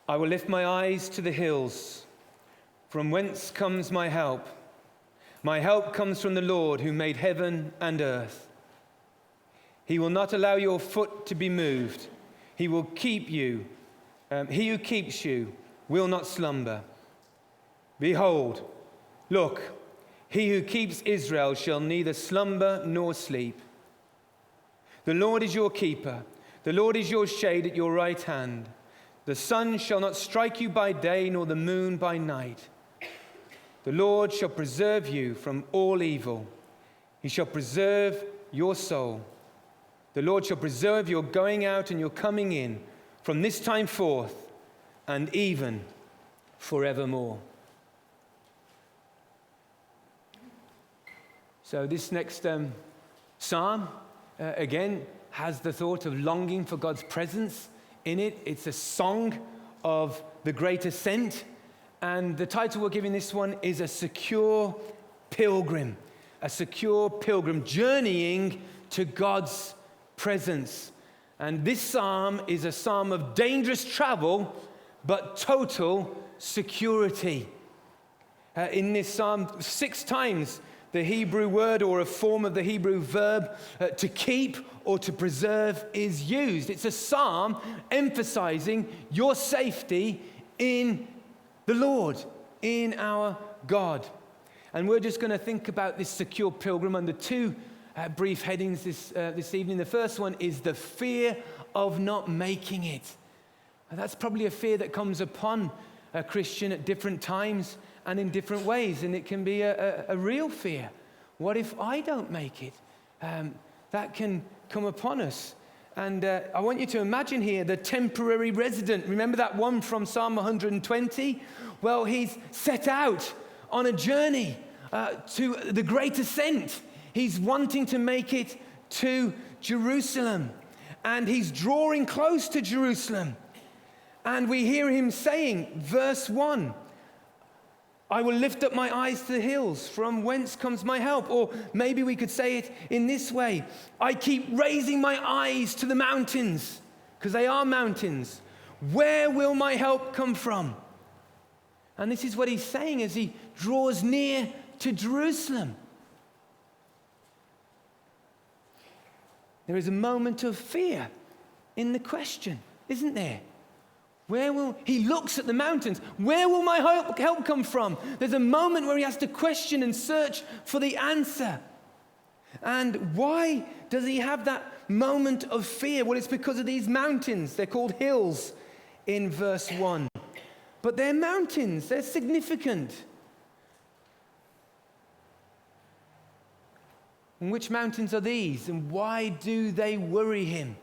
I will lift my eyes to the hills. From whence comes my help? My help comes from the Lord who made heaven and earth. He will not allow your foot to be moved. He will keep you. He who keeps you will not slumber. Behold, look, he who keeps Israel shall neither slumber nor sleep. The Lord is your keeper. The Lord is your shade at your right hand. The sun shall not strike you by day, nor the moon by night. The Lord shall preserve you from all evil. He shall preserve your soul. The Lord shall preserve your going out and your coming in from this time forth and even forevermore. So this next psalm, again, has the thought of longing for God's presence in it. It's a song of the great ascent. And the title we're giving this one is A Secure Pilgrim. A secure pilgrim journeying to God's presence. And this psalm is a psalm of dangerous travel, but total security. In this psalm, 6 times the Hebrew word or a form of the Hebrew verb to keep or to preserve is used. It's a psalm emphasizing your safety in the Lord, in our God. And we're just going to think about this secure pilgrim under 2 brief headings this evening. The first one is the fear of not making it. And that's probably a fear that comes upon a Christian at different times and in different ways, and it can be a real fear. What if I don't make it? That can come upon us. And I want you to imagine here the temporary resident. Remember that one from Psalm 120? Well, he's set out on a journey to the great ascent. He's wanting to make it to Jerusalem. And he's drawing close to Jerusalem. And we hear him saying, verse 1, I will lift up my eyes to the hills. From whence comes my help? Or maybe we could say it in this way. I keep raising my eyes to the mountains, because they are mountains. Where will my help come from? And this is what he's saying as he draws near to Jerusalem. There is a moment of fear in the question, isn't there? He looks at the mountains. Where will my help come from? There's a moment where he has to question and search for the answer. And why does he have that moment of fear? Well, it's because of these mountains. They're called hills in verse 1. But they're mountains. They're significant. And which mountains are these? And why do they worry him?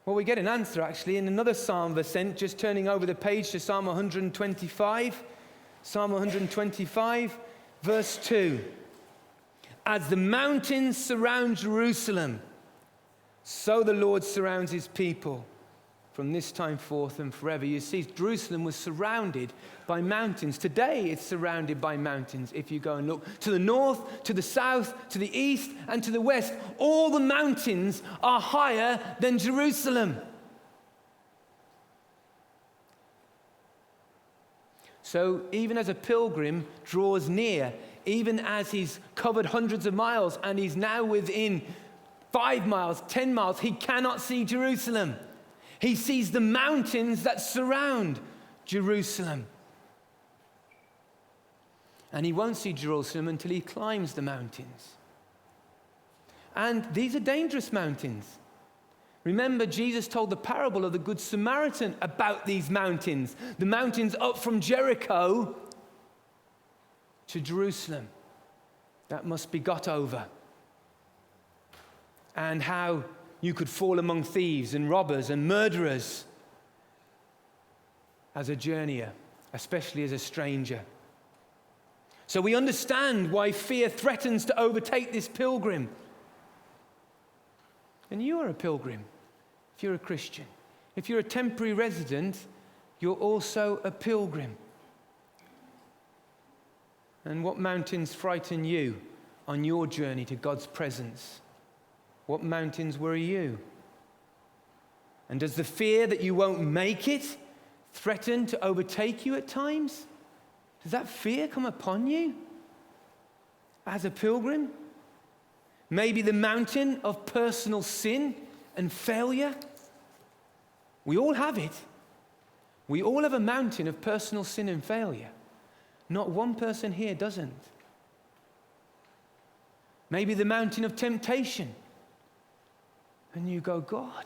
Well, we get an answer actually in another psalm of ascent, just turning over the page to Psalm 125. Psalm 125, verse 2. As the mountains surround Jerusalem, so the Lord surrounds his people from this time forth and forever. You see, Jerusalem was surrounded by mountains. Today it's surrounded by mountains. If you go and look to the north, to the south, to the east, and to the west, all the mountains are higher than Jerusalem. So even as a pilgrim draws near, even as he's covered hundreds of miles and he's now within 5 miles, 10 miles, he cannot see Jerusalem. He sees the mountains that surround Jerusalem. And he won't see Jerusalem until he climbs the mountains. And these are dangerous mountains. Remember, Jesus told the parable of the Good Samaritan about these mountains. The mountains up from Jericho to Jerusalem that must be got over. And how you could fall among thieves and robbers and murderers as a journeyer, especially as a stranger. So we understand why fear threatens to overtake this pilgrim. And you are a pilgrim if you're a Christian. If you're a temporary resident, you're also a pilgrim. And what mountains frighten you on your journey to God's presence? What mountains worry you? And does the fear that you won't make it threaten to overtake you at times? Does that fear come upon you as a pilgrim? Maybe the mountain of personal sin and failure. We all have it. We all have a mountain of personal sin and failure. Not one person here doesn't. Maybe the mountain of temptation. And you go, God,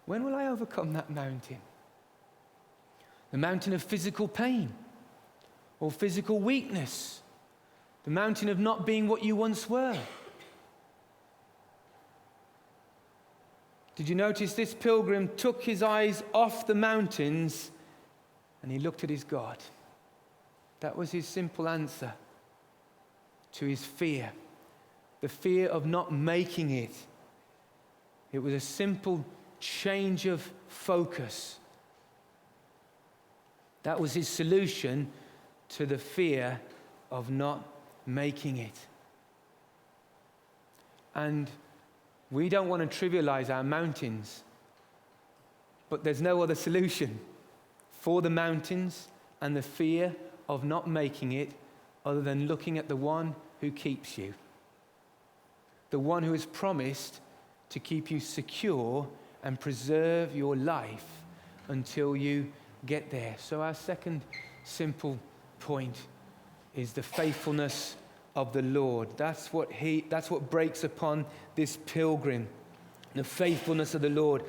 when will I overcome that mountain? The mountain of physical pain or physical weakness. The mountain of not being what you once were. Did you notice this pilgrim took his eyes off the mountains and he looked at his God? That was his simple answer to his fear. The fear of not making it. It was a simple change of focus. That was his solution to the fear of not making it. And we don't want to trivialize our mountains, but there's no other solution for the mountains and the fear of not making it other than looking at the one who keeps you. The one who has promised to keep you secure and preserve your life until you get there. So our second simple point is the faithfulness of the Lord. That's what breaks upon this pilgrim. The faithfulness of the Lord.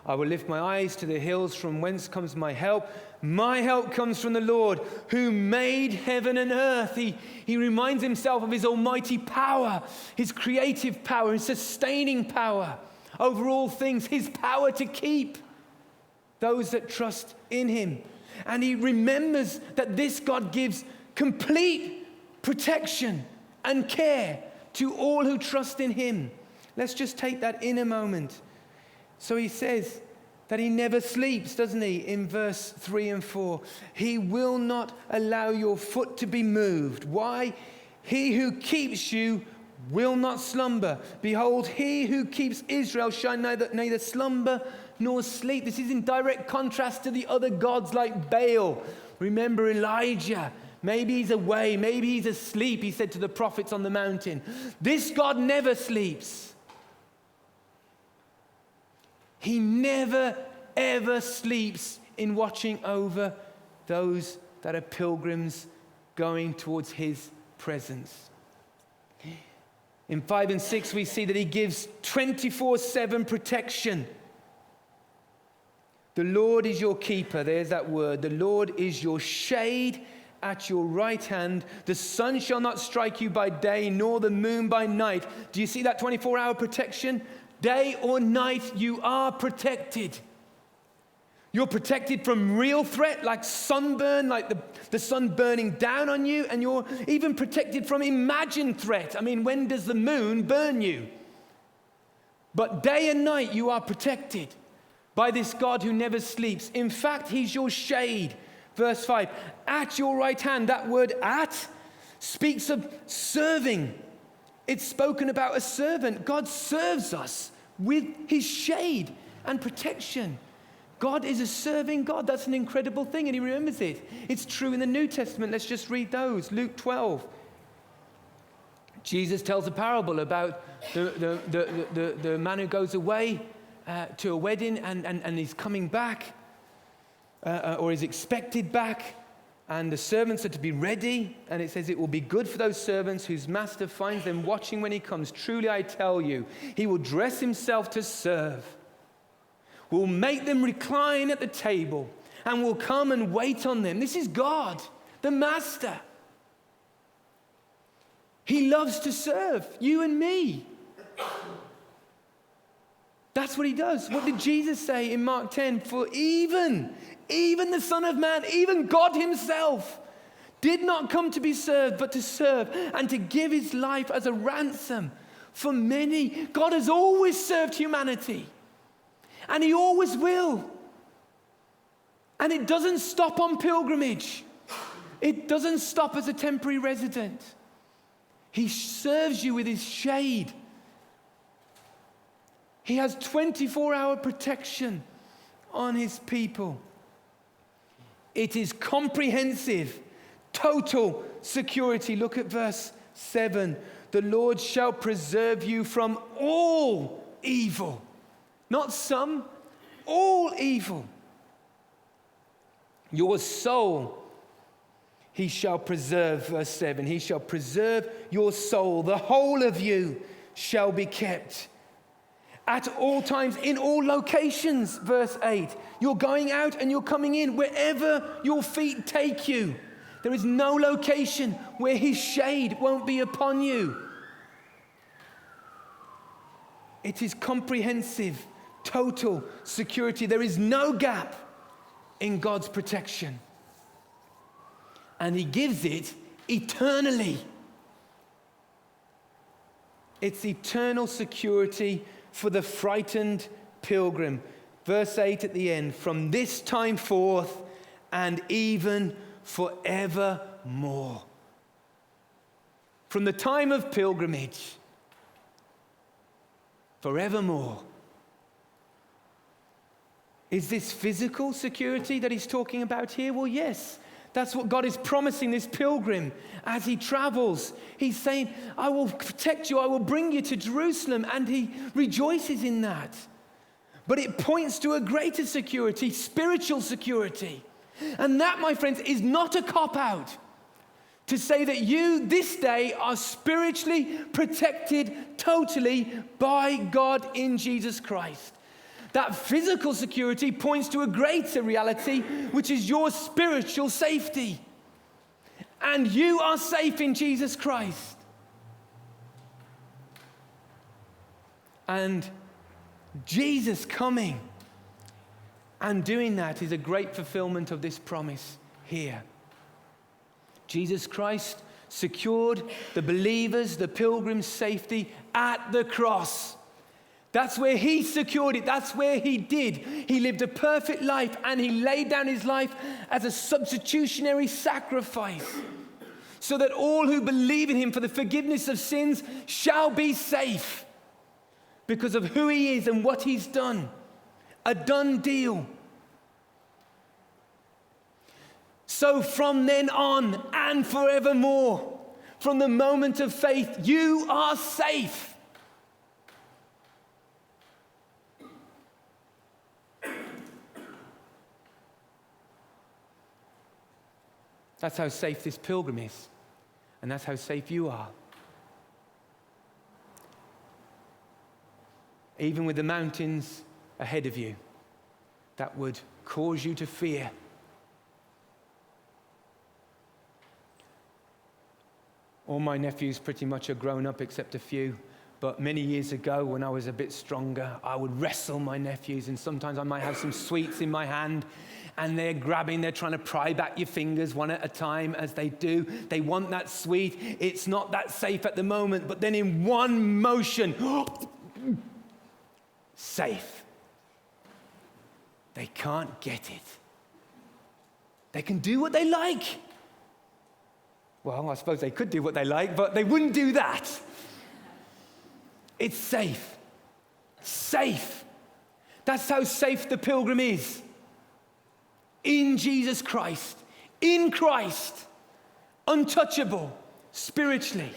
I will lift my eyes to the hills, from whence comes my help. My help comes from the Lord who made heaven and earth. He reminds himself of his almighty power, his creative power, his sustaining power over all things, his power to keep those that trust in him. And he remembers that this God gives complete protection and care to all who trust in him. Let's just take that in a moment. So he says that he never sleeps, doesn't he? In verse 3 and 4. He will not allow your foot to be moved. Why? He who keeps you will not slumber. Behold, he who keeps Israel shall neither slumber nor sleep. This is in direct contrast to the other gods like Baal. Remember Elijah. Maybe he's away, maybe he's asleep, he said to the prophets on the mountain. This God never sleeps. He never, ever sleeps in watching over those that are pilgrims going towards his presence. In 5 and 6, we see that he gives 24/7 protection. The Lord is your keeper. There's that word. The Lord is your shade at your right hand. The sun shall not strike you by day, nor the moon by night. Do you see that 24-hour protection? Day or night, you are protected. You're protected from real threat, like sunburn, like the sun burning down on you, and you're even protected from imagined threat. I mean, when does the moon burn you? But day and night, you are protected by this God who never sleeps. In fact, he's your shade. Verse 5, at your right hand. That word at speaks of serving. It's spoken about a servant. God serves us with his shade and protection. God is a serving God. That's an incredible thing, and he remembers it. It's true in the New Testament. Let's just read those. Luke 12. Jesus tells a parable about the man who goes away to a wedding and he's coming back. Or is expected back, and the servants are to be ready, and it says it will be good for those servants whose master finds them watching when he comes. Truly I tell you, he will dress himself to serve, will make them recline at the table, and will come and wait on them. This is God, the master. He loves to serve you and me. That's what he does. What did Jesus say in Mark 10? For even the Son of Man, even God himself, did not come to be served, but to serve and to give his life as a ransom for many. God has always served humanity, and he always will. And it doesn't stop on pilgrimage. It doesn't stop as a temporary resident. He serves you with his shade. He has 24-hour protection on his people. It is comprehensive, total security. Look at verse 7. The Lord shall preserve you from all evil. Not some, all evil. Your soul he shall preserve, verse 7. He shall preserve your soul. The whole of you shall be kept at all times, in all locations, verse 8. You're going out and you're coming in wherever your feet take you. There is no location where his shade won't be upon you. It is comprehensive, total security. There is no gap in God's protection. And he gives it eternally. It's eternal security for the frightened pilgrim. Verse 8 at the end, from this time forth and even forevermore. From the time of pilgrimage, forevermore. Is this physical security that he's talking about here? Well, yes. That's what God is promising this pilgrim as he travels. He's saying, I will protect you, I will bring you to Jerusalem, and he rejoices in that. But it points to a greater security, spiritual security. And that, my friends, is not a cop-out to say that you this day are spiritually protected totally by God in Jesus Christ. That physical security points to a greater reality, which is your spiritual safety. And you are safe in Jesus Christ. And Jesus coming and doing that is a great fulfillment of this promise here. Jesus Christ secured the believers, the pilgrims' safety at the cross. That's where he secured it. That's where he did. He lived a perfect life and he laid down his life as a substitutionary sacrifice so that all who believe in him for the forgiveness of sins shall be safe because of who he is and what he's done. A done deal. So from then on and forevermore, from the moment of faith, you are safe. That's how safe this pilgrim is. And that's how safe you are. Even with the mountains ahead of you that would cause you to fear. All my nephews pretty much are grown up except a few. But many years ago, when I was a bit stronger, I would wrestle my nephews, and sometimes I might have some sweets in my hand, and they're trying to pry back your fingers one at a time as they do. They want that sweet. It's not that safe at the moment, but then in one motion, safe. They can't get it. They can do what they like. Well, I suppose they could do what they like, but they wouldn't do that. It's safe. Safe. That's how safe the pilgrim is. In Jesus Christ. In Christ. Untouchable spiritually.